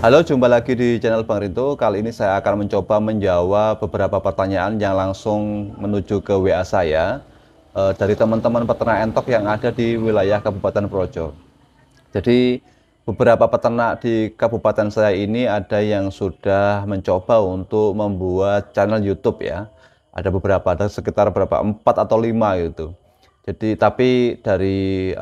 Halo, jumpa lagi di channel Bang Rinto. Kali ini saya akan mencoba menjawab beberapa pertanyaan yang langsung menuju ke WA saya dari teman-teman peternak entok yang ada di wilayah Kabupaten Projo. Jadi beberapa peternak di kabupaten saya ini ada yang sudah mencoba untuk membuat channel YouTube ya. Ada beberapa, ada sekitar berapa 4 atau 5 gitu. Jadi tapi dari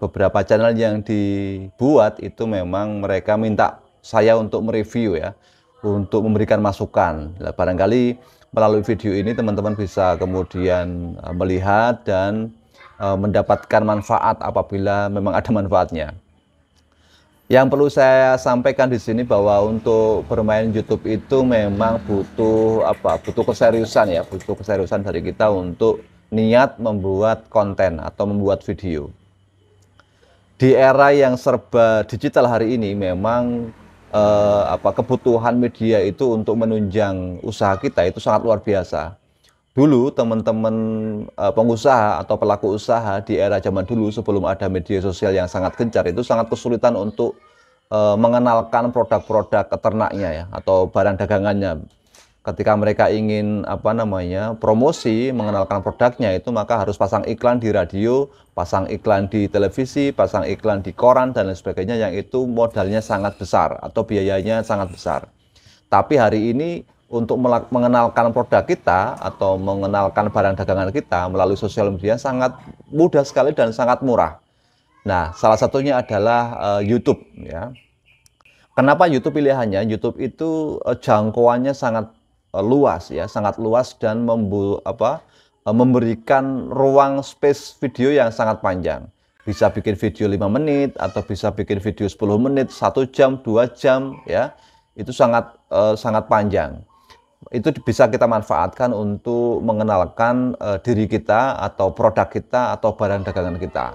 beberapa channel yang dibuat itu memang mereka minta saya untuk mereview ya, untuk memberikan masukan. Nah, barangkali melalui video ini teman-teman bisa kemudian melihat dan mendapatkan manfaat apabila memang ada manfaatnya. Yang perlu saya sampaikan di sini bahwa untuk bermain YouTube itu memang butuh keseriusan ya, butuh keseriusan dari kita untuk niat membuat konten atau membuat video. Di era yang serba digital hari ini memang kebutuhan media itu untuk menunjang usaha kita itu sangat luar biasa. Dulu teman-teman pengusaha atau pelaku usaha di era zaman dulu sebelum ada media sosial yang sangat gencar itu sangat kesulitan untuk mengenalkan produk-produk ternaknya ya atau barang dagangannya. Ketika mereka ingin promosi, mengenalkan produknya itu maka harus pasang iklan di radio, pasang iklan di televisi, pasang iklan di koran dan lain sebagainya yang itu modalnya sangat besar atau biayanya sangat besar. Tapi hari ini untuk mengenalkan produk kita atau mengenalkan barang dagangan kita melalui sosial media sangat mudah sekali dan sangat murah. Nah, salah satunya adalah YouTube ya. Kenapa YouTube pilihannya? YouTube itu jangkauannya sangat luas ya, sangat luas dan memberikan ruang space video yang sangat panjang. Bisa bikin video 5 menit atau bisa bikin video 10 menit, 1 jam, 2 jam ya. Itu sangat panjang. Itu bisa kita manfaatkan untuk mengenalkan diri kita atau produk kita atau barang dagangan kita.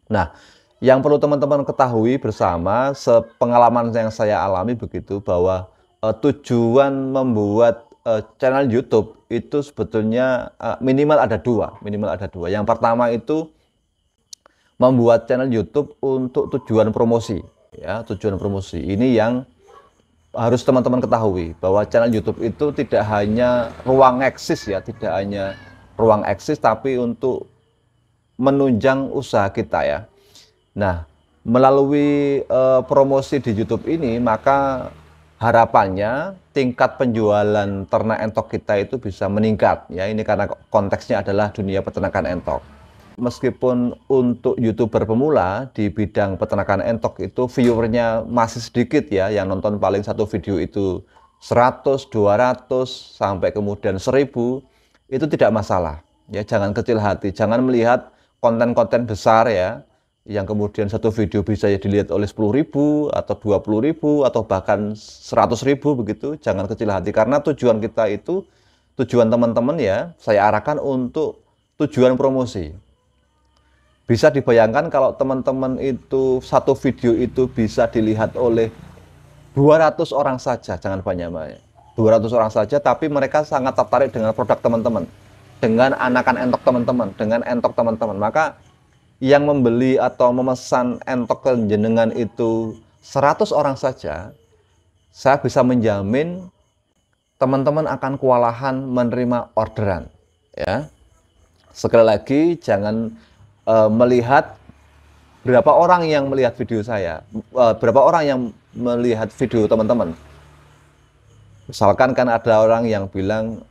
Nah, yang perlu teman-teman ketahui bersama, sepengalaman yang saya alami begitu bahwa tujuan membuat channel YouTube itu sebetulnya minimal ada dua. Yang pertama itu membuat channel YouTube untuk tujuan promosi, ya tujuan promosi. Ini yang harus teman-teman ketahui bahwa channel YouTube itu tidak hanya ruang eksis ya, tidak hanya ruang eksis tapi untuk menunjang usaha kita ya. Nah, melalui promosi di YouTube ini, maka harapannya tingkat penjualan ternak entok kita itu bisa meningkat. Ya, ini karena konteksnya adalah dunia peternakan entok. Meskipun untuk YouTuber pemula di bidang peternakan entok itu viewernya masih sedikit ya, yang nonton paling satu video itu 100, 200, sampai kemudian 1000, itu tidak masalah. Ya, jangan kecil hati, jangan melihat konten-konten besar ya, yang kemudian satu video bisa dilihat oleh 10.000 atau 20.000 atau bahkan 100.000 begitu. Jangan kecil hati karena tujuan kita itu, tujuan teman-teman ya, saya arahkan untuk tujuan promosi. Bisa dibayangkan kalau teman-teman itu satu video itu bisa dilihat oleh 200 orang saja, jangan banyak-banyak. 200 orang saja, tapi mereka sangat tertarik dengan produk teman-teman, dengan anakan entok teman-teman, dengan entok teman-teman. Maka yang membeli atau memesan entok ke jenengan itu 100 orang saja, saya bisa menjamin teman-teman akan kewalahan menerima orderan. Ya, sekali lagi jangan melihat berapa orang yang melihat video saya, berapa orang yang melihat video teman-teman. Misalkan kan ada orang yang bilang,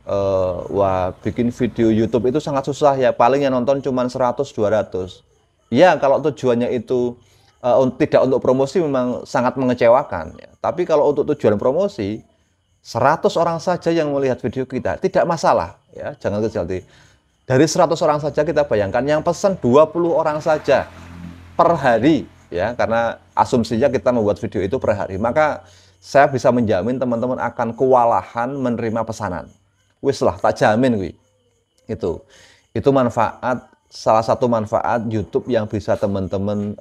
wah bikin video YouTube itu sangat susah ya, paling yang nonton cuma 100, 200. Ya kalau tujuannya itu tidak untuk promosi memang sangat mengecewakan. Ya. Tapi kalau untuk tujuan promosi, 100 orang saja yang melihat video kita, tidak masalah. Ya, jangan kecil hati. Dari 100 orang saja kita bayangkan yang pesan 20 orang saja per hari. Ya, karena asumsinya kita membuat video itu per hari. Maka saya bisa menjamin teman-teman akan kewalahan menerima pesanan. Wis lah, tak jamin wi. Itu manfaat, salah satu manfaat YouTube yang bisa teman-teman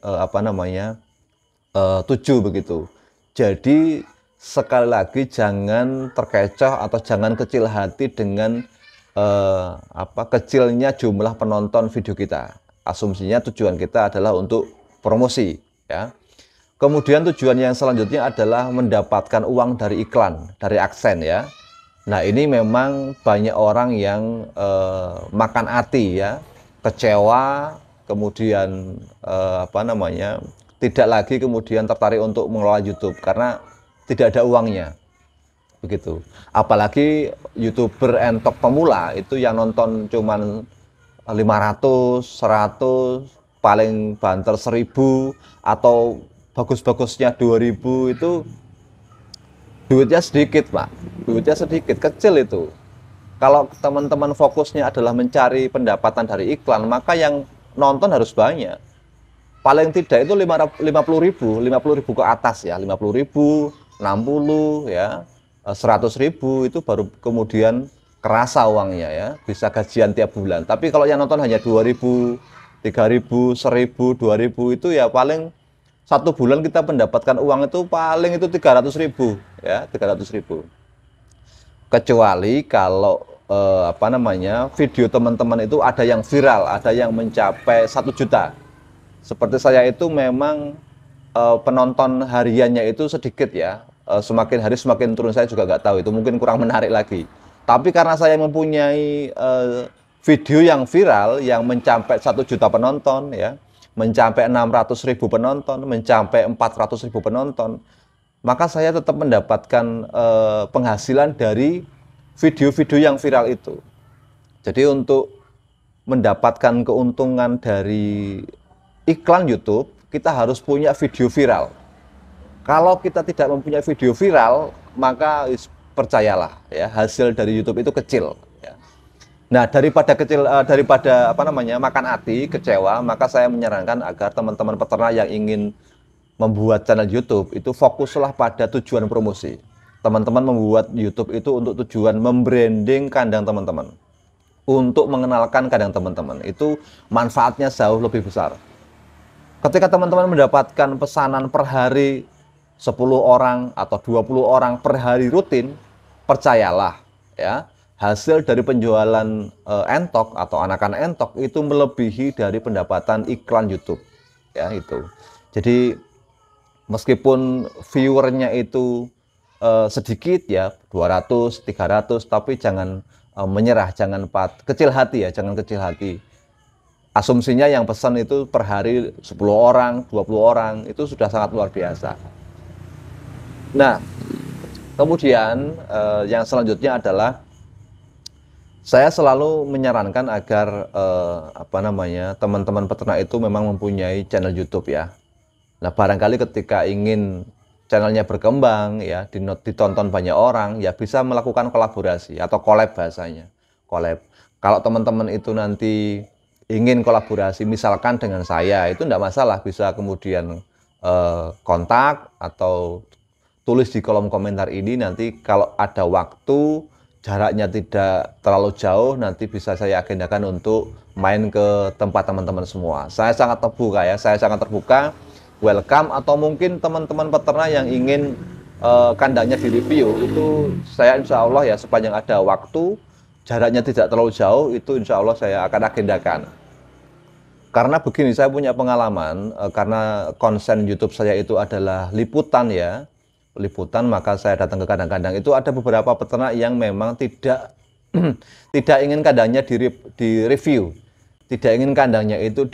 tuju begitu. Jadi sekali lagi jangan terkecoh atau jangan kecil hati dengan kecilnya jumlah penonton video kita. Asumsinya tujuan kita adalah untuk promosi ya. Kemudian tujuan yang selanjutnya adalah mendapatkan uang dari iklan, dari AdSense ya. Nah, ini memang banyak orang yang makan hati ya, kecewa, kemudian tidak lagi kemudian tertarik untuk mengelola YouTube karena tidak ada uangnya. Begitu. Apalagi YouTuber entok pemula itu yang nonton cuman 500, 100, paling banter 1000 atau bagus-bagusnya 2000 itu duitnya sedikit, Pak. Duitnya sedikit, kecil itu. Kalau teman-teman fokusnya adalah mencari pendapatan dari iklan, maka yang nonton harus banyak. Paling tidak itu 50.000 ke atas ya, 50.000, 60 ya, 100.000 itu baru kemudian kerasa uangnya ya, bisa gajian tiap bulan. Tapi kalau yang nonton hanya 2.000, 3.000, 1.000, 2.000 itu ya paling satu bulan kita mendapatkan uang itu paling itu 300.000 ya, 300.000. Kecuali kalau video teman-teman itu ada yang viral, ada yang mencapai 1 juta. Seperti saya itu memang penonton hariannya itu sedikit ya, semakin hari semakin turun, saya juga nggak tahu, itu mungkin kurang menarik lagi. Tapi karena saya mempunyai video yang viral yang mencapai 1 juta penonton ya, mencapai 600.000 penonton, mencapai 400.000 penonton, maka saya tetap mendapatkan penghasilan dari video-video yang viral itu. Jadi untuk mendapatkan keuntungan dari iklan YouTube, kita harus punya video viral. Kalau kita tidak mempunyai video viral, maka percayalah ya, hasil dari YouTube itu kecil ya. Nah, daripada makan hati, kecewa, maka saya menyarankan agar teman-teman peternak yang ingin membuat channel YouTube itu fokuslah pada tujuan promosi. Teman-teman membuat YouTube itu untuk tujuan membranding kandang teman-teman, untuk mengenalkan kandang teman-teman. Itu manfaatnya jauh lebih besar. Ketika teman-teman mendapatkan pesanan per hari 10 orang atau 20 orang per hari rutin, percayalah ya, hasil dari penjualan entok atau anakan entok itu melebihi dari pendapatan iklan YouTube ya itu. Jadi meskipun viewernya itu sedikit ya, 200, 300, tapi jangan menyerah, jangan kecil hati ya, jangan kecil hati. Asumsinya yang pesan itu per hari 10 orang, 20 orang, itu sudah sangat luar biasa. Nah, kemudian yang selanjutnya adalah saya selalu menyarankan agar teman-teman peternak itu memang mempunyai channel YouTube ya. Nah, barangkali ketika ingin channelnya berkembang ya, ditonton banyak orang, ya bisa melakukan kolaborasi atau collab bahasanya. Collab. Kalau teman-teman itu nanti ingin kolaborasi misalkan dengan saya, itu tidak masalah, bisa kemudian kontak atau tulis di kolom komentar ini. Nanti kalau ada waktu, jaraknya tidak terlalu jauh, nanti bisa saya agendakan untuk main ke tempat teman-teman semua. Saya sangat terbuka ya, saya sangat terbuka, welcome. Atau mungkin teman-teman peternak yang ingin kandangnya direview, itu saya insya Allah ya, sepanjang ada waktu, jaraknya tidak terlalu jauh, itu insya Allah saya akan agendakan. Karena begini, saya punya pengalaman, karena konsen YouTube saya itu adalah liputan ya, liputan, maka saya datang ke kandang-kandang itu ada beberapa peternak yang memang tidak tidak ingin kandangnya direview, tidak ingin kandangnya itu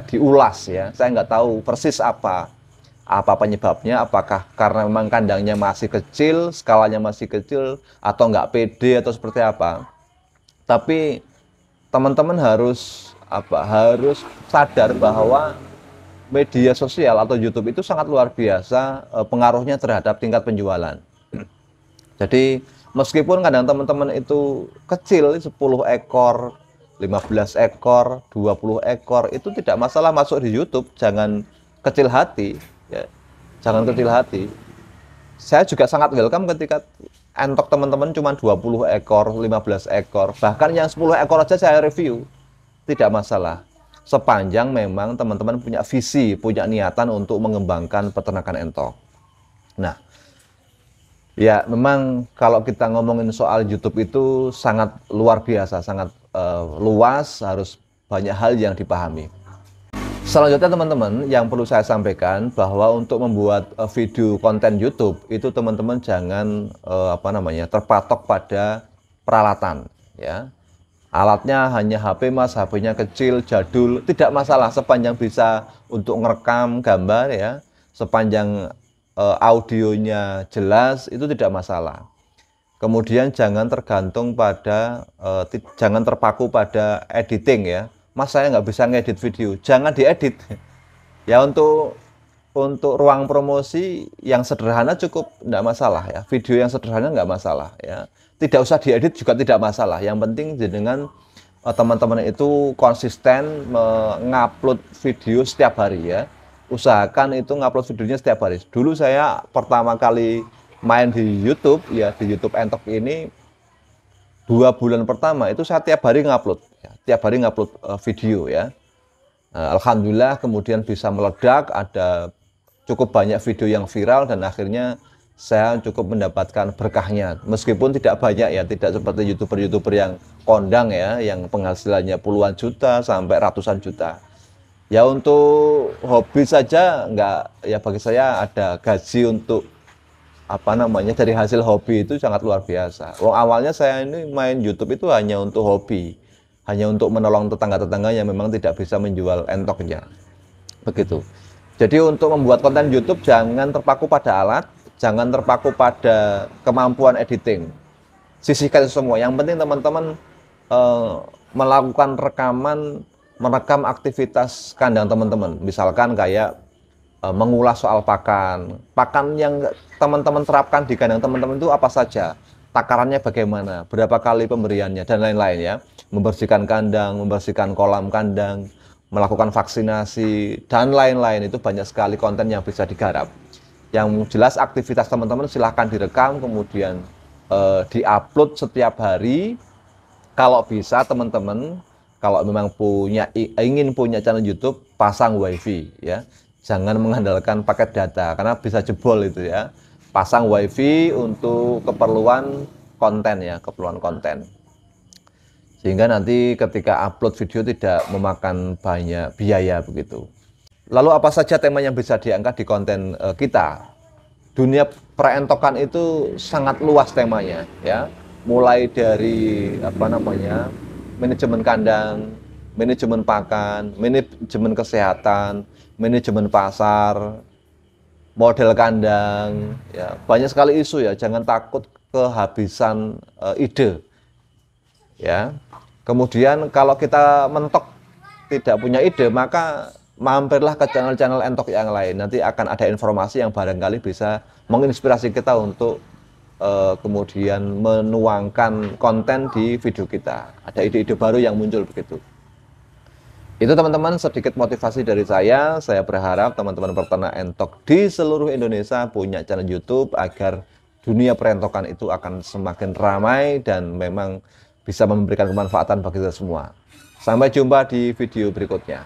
diulas ya. Saya nggak tahu persis apa penyebabnya, apakah karena memang kandangnya masih kecil, skalanya masih kecil, atau nggak pede atau seperti apa. Tapi teman-teman harus sadar bahwa media sosial atau YouTube itu sangat luar biasa pengaruhnya terhadap tingkat penjualan. Jadi meskipun kandang teman-teman itu kecil, 10 ekor, 15 ekor, 20 ekor, itu tidak masalah masuk di YouTube. Jangan kecil hati ya. Jangan kecil hati. Saya juga sangat welcome ketika entok teman-teman cuma 20 ekor, 15 ekor, bahkan yang 10 ekor aja saya review. Tidak masalah. Sepanjang memang teman-teman punya visi, punya niatan untuk mengembangkan peternakan entok. Nah, ya memang kalau kita ngomongin soal YouTube itu sangat luar biasa, sangat luas, harus banyak hal yang dipahami. Selanjutnya teman-teman, yang perlu saya sampaikan bahwa untuk membuat video konten YouTube itu teman-teman jangan terpatok pada peralatan ya. Alatnya hanya HP mas, HP-nya kecil, jadul, tidak masalah sepanjang bisa untuk ngerekam gambar ya, sepanjang audionya jelas itu tidak masalah. Kemudian jangan tergantung pada jangan terpaku pada editing ya. Mas saya nggak bisa ngedit video, jangan diedit. Ya untuk ruang promosi yang sederhana cukup, nggak masalah ya. Video yang sederhana nggak masalah ya. Tidak usah diedit juga tidak masalah. Yang penting dengan teman-teman itu konsisten mengupload video setiap hari ya. Usahakan itu ngupload videonya setiap hari. Dulu saya pertama kali main di YouTube ya, di YouTube Entok ini 2 bulan pertama itu saya tiap hari ngupload ya, tiap hari ngupload video ya. Alhamdulillah kemudian bisa meledak, ada cukup banyak video yang viral dan akhirnya saya cukup mendapatkan berkahnya. Meskipun tidak banyak ya, tidak seperti YouTuber-YouTuber yang kondang ya, yang penghasilannya puluhan juta sampai ratusan juta. Ya untuk hobi saja enggak ya, bagi saya ada gaji untuk dari hasil hobi itu sangat luar biasa. Awalnya saya ini main YouTube itu hanya untuk hobi, hanya untuk menolong tetangga-tetangga yang memang tidak bisa menjual entoknya. Begitu. Jadi untuk membuat konten YouTube jangan terpaku pada alat, jangan terpaku pada kemampuan editing. Sisihkan semua. Yang penting teman-teman melakukan rekaman, merekam aktivitas kandang teman-teman. Misalkan kayak mengulas soal pakan yang teman-teman terapkan di kandang teman-teman itu apa saja, takarannya bagaimana, berapa kali pemberiannya dan lain-lain ya, membersihkan kandang, membersihkan kolam kandang, melakukan vaksinasi dan lain-lain. Itu banyak sekali konten yang bisa digarap. Yang jelas aktivitas teman-teman silahkan direkam kemudian diupload setiap hari. Kalau bisa teman-teman, kalau memang ingin punya channel YouTube, pasang WiFi ya. Jangan mengandalkan paket data karena bisa jebol itu ya. Pasang WiFi untuk keperluan konten ya, keperluan konten. Sehingga nanti ketika upload video tidak memakan banyak biaya begitu. Lalu apa saja tema yang bisa diangkat di konten kita? Dunia perentokan itu sangat luas temanya ya. Mulai dari manajemen kandang, manajemen pakan, manajemen kesehatan, manajemen pasar, model kandang, ya banyak sekali isu ya. Jangan takut kehabisan ide, ya. Kemudian kalau kita mentok tidak punya ide, maka mampirlah ke channel-channel entok yang lain. Nanti akan ada informasi yang barangkali bisa menginspirasi kita untuk kemudian menuangkan konten di video kita. Ada ide-ide baru yang muncul begitu. Itu teman-teman sedikit motivasi dari saya. Saya berharap teman-teman peternak entok di seluruh Indonesia punya channel YouTube agar dunia perentokan itu akan semakin ramai dan memang bisa memberikan kemanfaatan bagi kita semua. Sampai jumpa di video berikutnya.